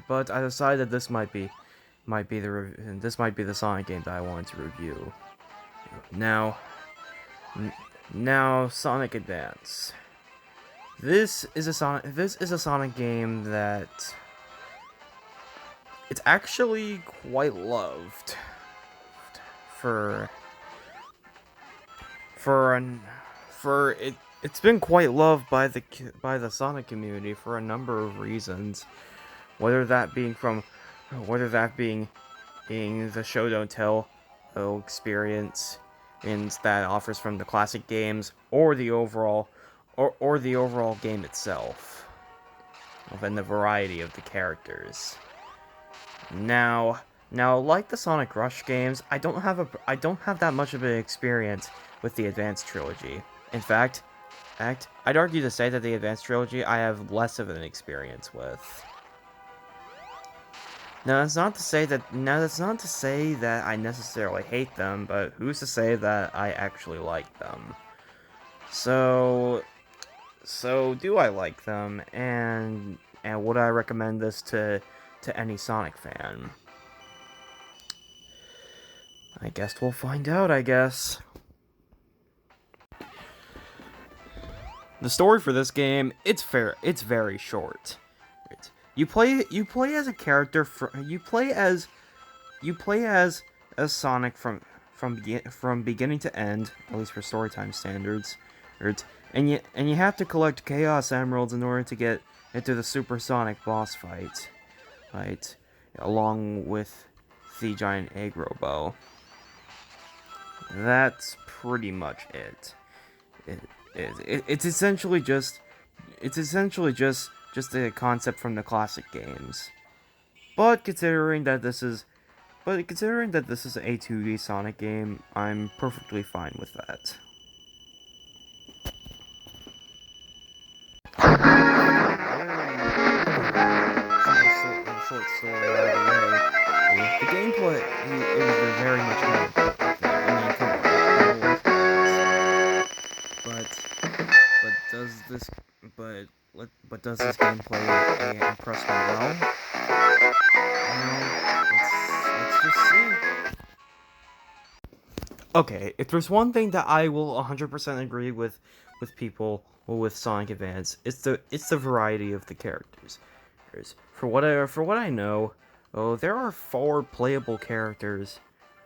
but I decided this might be the Sonic game that I wanted to review. Now, now Sonic Advance. This is a Sonic game that it's actually quite loved for it. It's been quite loved by the Sonic community for a number of reasons, whether that being the show don't tell experience and that offers from the classic games, or the overall game itself, and the variety of the characters. Now, like the Sonic Rush games, I don't have that much of an experience with the Advanced Trilogy. In fact, I'd argue to say that the Advanced Trilogy I have less of an experience with. Now, that's not to say that I necessarily hate them, but who's to say that I actually like them? So do I like them, and would I recommend this to any Sonic fan? I guess we'll find out, I guess. The story for this game, it's very short. You play as a character you play as Sonic from beginning to end, at least for storytime standards. And you have to collect Chaos Emeralds in order to get into the Super Sonic boss fight, along with the giant egg robo. That's pretty much it. It's essentially just a concept from the classic games. But considering that this is a 2D Sonic game, I'm perfectly fine with that. Short story out of the way. The gameplay is very much more. I mean, come on. But does this gameplay impress me well? Let's just see. Okay, if there's one thing that I will 100% agree with people with Sonic Advance, it's the variety of the characters. For what I know, there are 4 playable characters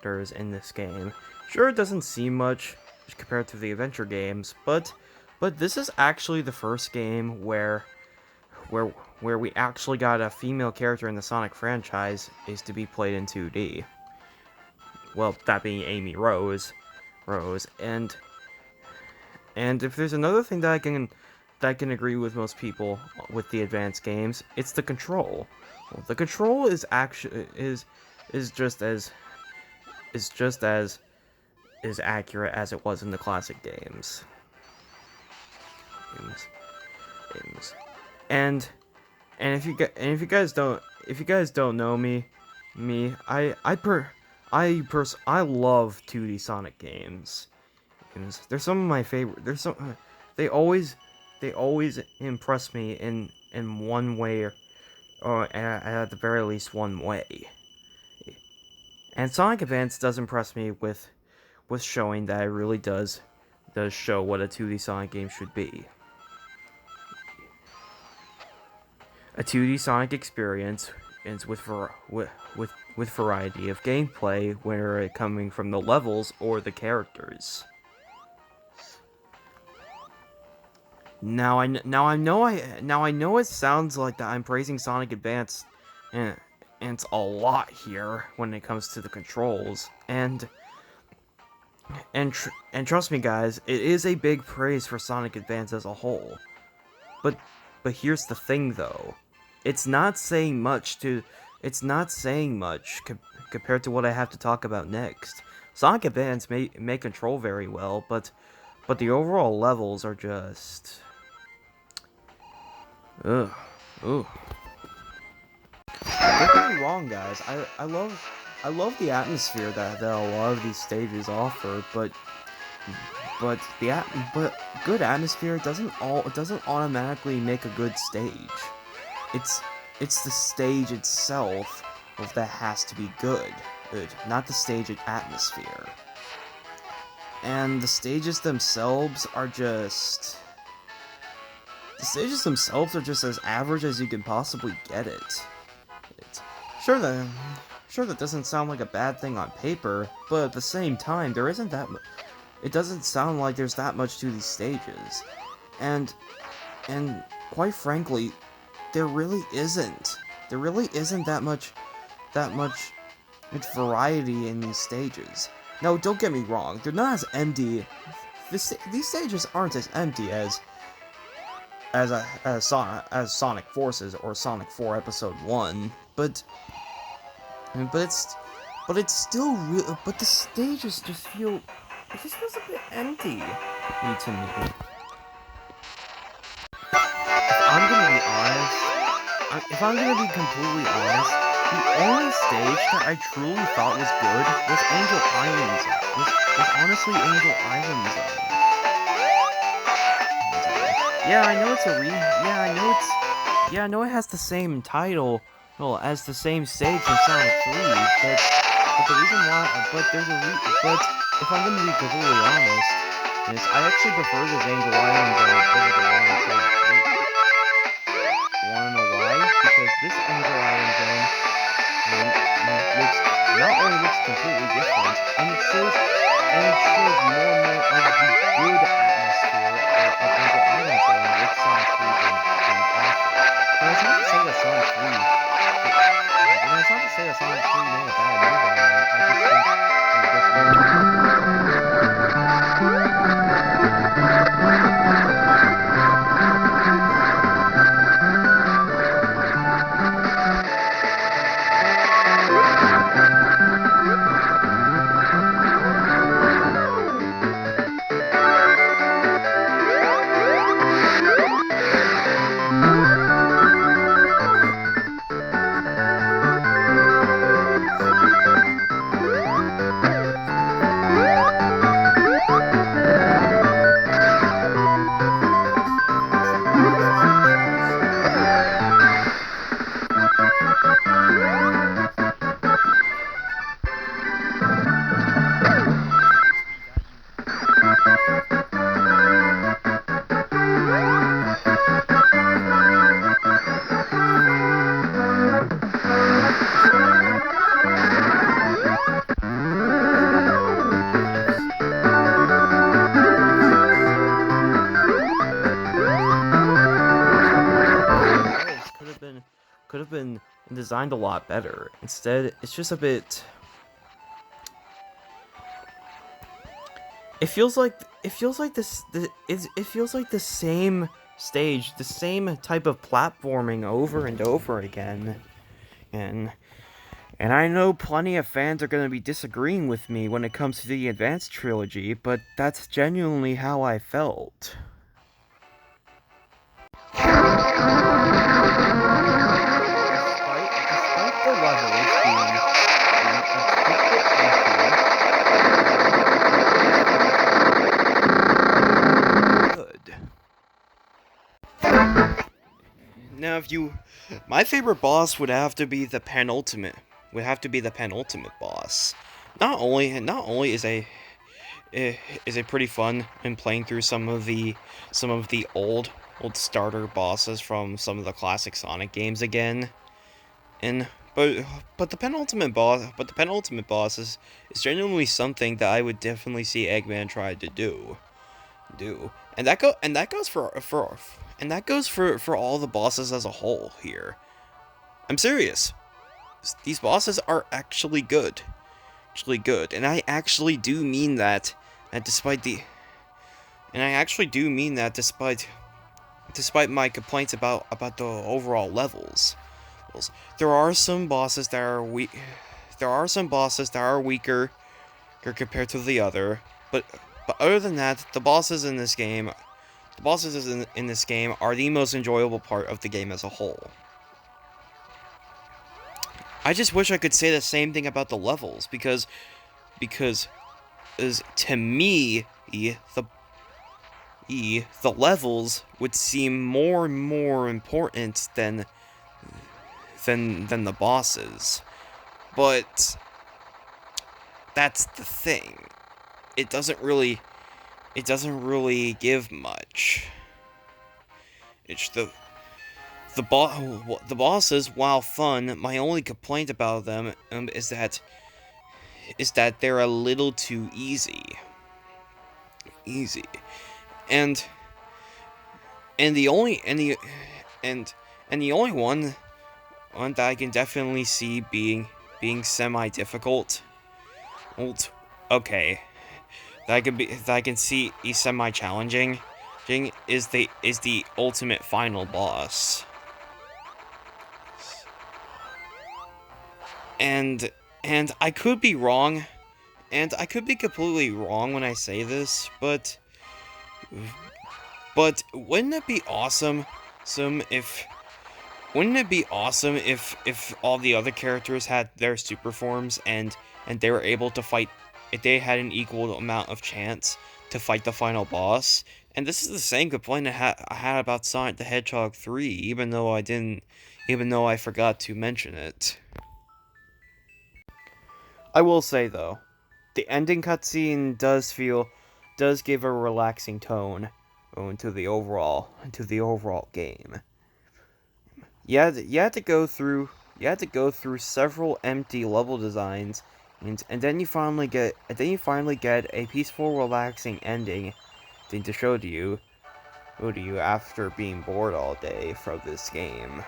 in this game. Sure, it doesn't seem much compared to the adventure games, but this is actually the first game where we actually got a female character in the Sonic franchise is to be played in 2D. Well, that being Amy Rose, and if there's another thing that I can agree with most people with the advanced games, it's the control. Well, the control is just as accurate as it was in the classic games. And if you guys don't know me, I love 2D Sonic games. They're some of my favorite. They always impress me in one way, or at the very least one way. And Sonic Advance does impress me with showing that it really does show what a 2D Sonic game should be. A 2D Sonic experience with variety of gameplay, whether it coming from the levels or the characters. Now I know it sounds like that I'm praising Sonic Advance, and it's a lot here when it comes to the controls, and trust me, guys, it is a big praise for Sonic Advance as a whole. But here's the thing, though. It's not saying much compared to what I have to talk about next. Sonic Advance may control very well, but the overall levels are just... Ugh. Ooh. Don't get me wrong, guys. I love the atmosphere that a lot of these stages offer, but good atmosphere doesn't automatically make a good stage. it's the stage itself that has to be good, not the stage atmosphere. And the stages themselves are just... The stages themselves are just as average as you can possibly get it. Sure that doesn't sound like a bad thing on paper, but at the same time, there isn't that much. It doesn't sound like there's that much to these stages, and quite frankly, there really isn't. There really isn't that much variety in these stages. No, don't get me wrong, they're not as empty. These stages aren't as empty as Sonic Forces or Sonic 4 Episode 1, but it's still real. But the stages just feels a bit empty to me. If I'm gonna be completely honest, the only stage that I truly thought was good was Angel Island. Was honestly Angel Island Zone. Yeah, I know I know it has the same title, well, as the same stage in Sonic 3, but the reason why, but if I'm gonna be completely honest, is I actually prefer this Angel Island Zone over the one in Sonic 3. Wanna know why? Because this Angel Island Zone not only looks completely different, and it shows more of the good atmosphere of Angel Island Zone with Sonic 3 than after. And it's not to say that Sonic 3 made a bad move on it. I just think could have been designed a lot better. Instead, it's just a bit. It feels like the same stage, the same type of platforming over and over again, and I know plenty of fans are going to be disagreeing with me when it comes to the Advanced Trilogy, but that's genuinely how I felt. Despite the levels being good. Now, my favorite boss would have to be the penultimate. Boss. Not only is a pretty fun in playing through some of the old starter bosses from some of the classic Sonic games again, but the penultimate boss is genuinely something that I would definitely see Eggman try to do, and that goes for all the bosses as a whole here. I'm serious. These bosses are actually good, and I actually do mean that. Despite my complaints about the overall levels, there are some bosses that are weak. There are some bosses that are weaker compared to the other, but other than that, the bosses in this game are the most enjoyable part of the game as a whole. I just wish I could say the same thing about the levels, because to me, the levels would seem more and more important than than the bosses. But that's the thing. It doesn't really give much. It's the bosses, while fun, my only complaint about them is that they're a little too easy. And the only one that I can definitely see being semi-difficult. Okay, that I can see is semi-challenging is the ultimate final boss. And I could be wrong, and I could be completely wrong when I say this, but wouldn't it be awesome if all the other characters had their super forms and they were able to fight, if they had an equal amount of chance to fight the final boss? And this is the same complaint I had about Sonic the Hedgehog 3, even though I forgot to mention it. I will say though, the ending cutscene does give a relaxing tone to the overall game. You had to go through several empty level designs, and then you finally get a peaceful, relaxing ending thing to show to you after being bored all day from this game.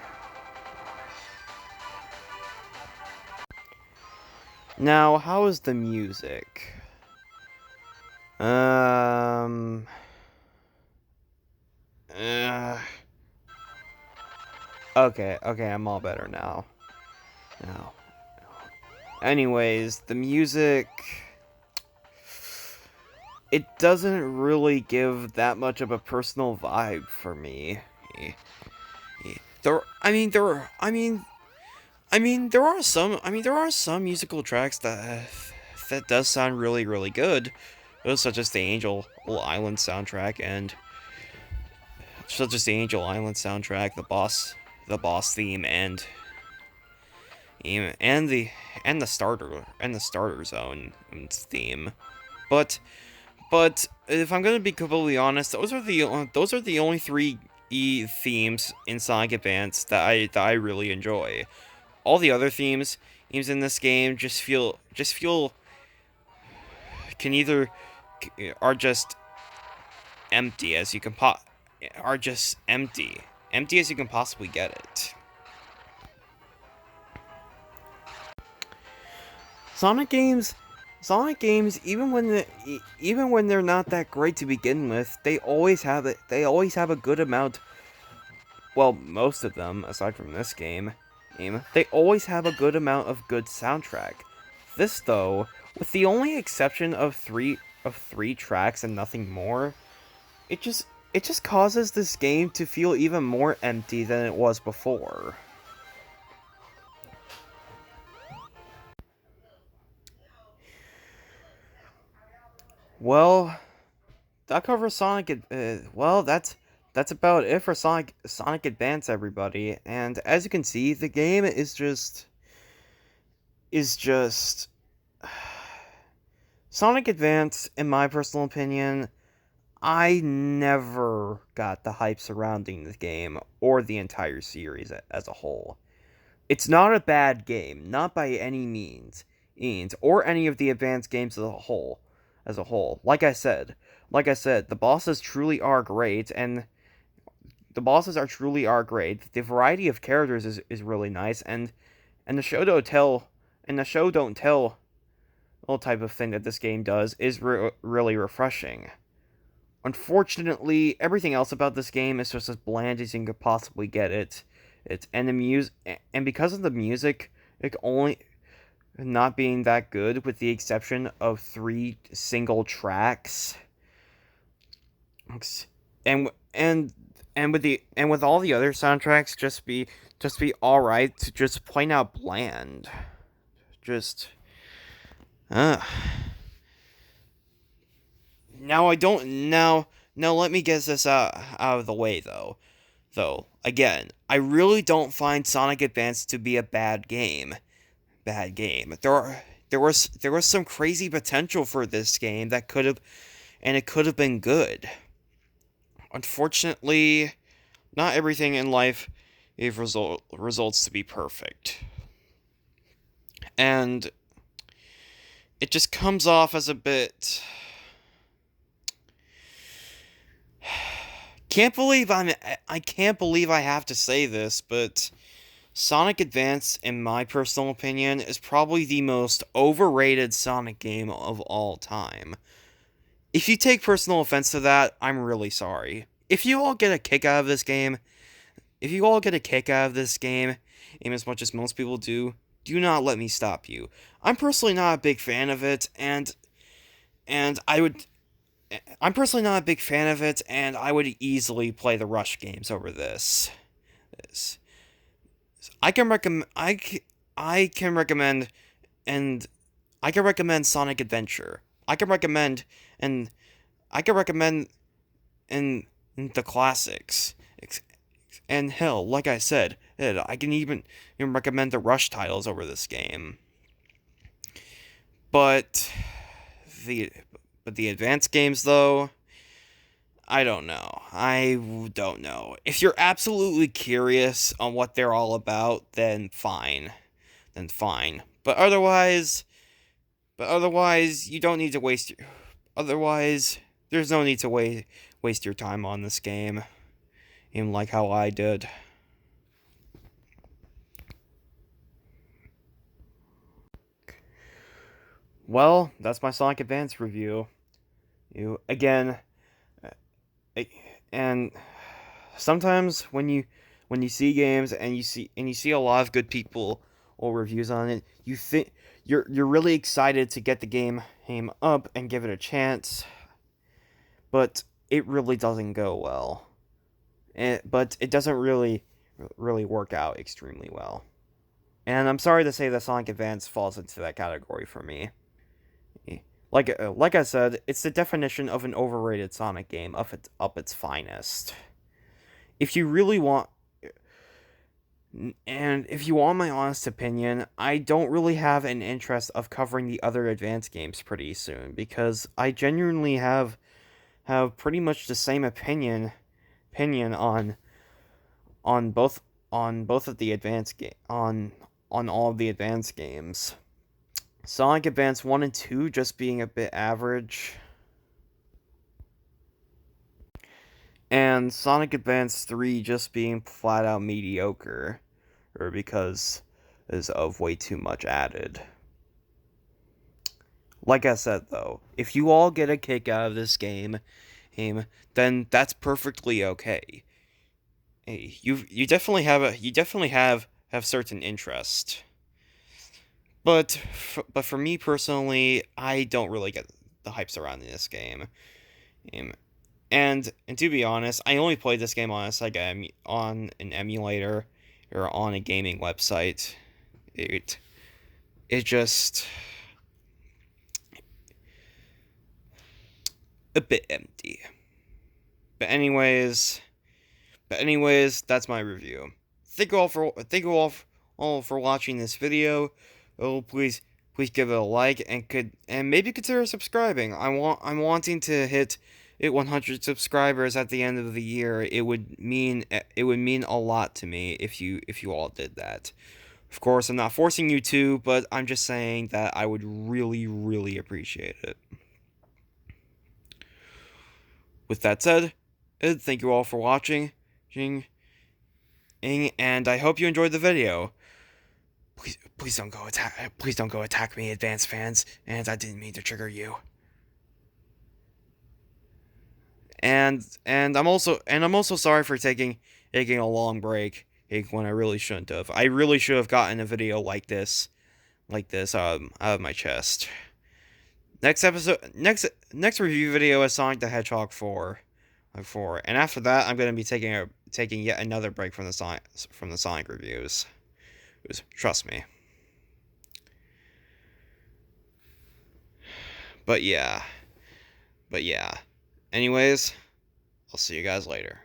Now, how is the music? Okay, I'm all better now. Anyways, the music, it doesn't really give that much of a personal vibe for me. There are some musical tracks that does sound really, really good, such as the Angel Island soundtrack, the boss theme, and the starter zone theme. But if I'm gonna be completely honest, those are the only three themes in Sonic Advance that I really enjoy. All the other themes in this game just feel are just empty as you can empty as you can possibly get it. Sonic games, even when they're not that great to begin with, they always have a good amount. Well, most of them, aside from this game, they always have a good amount of good soundtrack. This, though, with the only exception of three tracks and nothing more, it just causes this game to feel even more empty than it was before. Well, that covers Sonic. Well, that's about it for Sonic Advance, everybody. And as you can see, the game is just Sonic Advance. In my personal opinion, I never got the hype surrounding the game or the entire series as a whole. It's not a bad game, not by any means, or any of the advanced games as a whole. Like I said, the bosses truly are great, and the variety of characters is really nice, and the show don't tell type of thing that this game does is really refreshing. Unfortunately, everything else about this game is just as bland as you could possibly get it. And because of the music, it only not being that good, with the exception of 3 single tracks, and with all the other soundtracks just be all right, to just plain out bland. Now let me get this out of the way though. though. Again, I really don't find Sonic Advance to be a bad game. There was some crazy potential for this game that it could have been good. Unfortunately, not everything in life results to be perfect. And it just comes off as a bit. I can't believe I have to say this, but Sonic Advance, in my personal opinion, is probably the most overrated Sonic game of all time. If you take personal offense to that, I'm really sorry. If you all get a kick out of this game, aim as much as most people do not let me stop you. I'm personally not a big fan of it, and I'm personally not a big fan of it, and I would easily play the Rush games over this. I can recommend and I can recommend Sonic Adventure. And I can recommend and the classics. And hell, like I said, I can even recommend the Rush titles over this game. But the advanced games, though, I don't know. If you're absolutely curious on what they're all about, then fine. But otherwise, you don't need to waste your. Otherwise, there's no need to waste your time on this game. Even like how I did. Well, that's my Sonic Advance review. And sometimes when you see games and you see a lot of good people or reviews on it, you think you're really excited to get the game up and give it a chance, but it really doesn't go well. But it doesn't really work out extremely well. And I'm sorry to say that Sonic Advance falls into that category for me. Like I said, it's the definition of an overrated Sonic game up its finest. If you really want, and if you want my honest opinion, I don't really have an interest of covering the other advanced games pretty soon, because I genuinely have pretty much the same opinion on both of the advanced on all of the advanced games. Sonic Advance 1 and 2 just being a bit average, and Sonic Advance 3 just being flat out mediocre, or because of way too much added. Like I said, though, if you all get a kick out of this game, then that's perfectly okay. You definitely have certain interest. But for me personally, I don't really get the hype surrounding this game. And to be honest, I only played this game on on an emulator or on a gaming website. It just a bit empty. But anyways, that's my review. Thank you all for watching this video. Oh, please give it a like and maybe consider subscribing. I'm wanting to hit 100 subscribers at the end of the year. It would mean a lot to me if you all did that. Of course, I'm not forcing you to, but I'm just saying that I would really appreciate it. With that said, thank you all for watching, and I hope you enjoyed the video. Please don't go attack me, Advance fans, and I didn't mean to trigger you. And I'm also sorry for taking a long break when I really shouldn't have. I really should have gotten a video like this out of my chest. Next review video is Sonic the Hedgehog 4. And after that, I'm going to be taking yet another break from the Sonic reviews. Trust me. But yeah. Anyways, I'll see you guys later.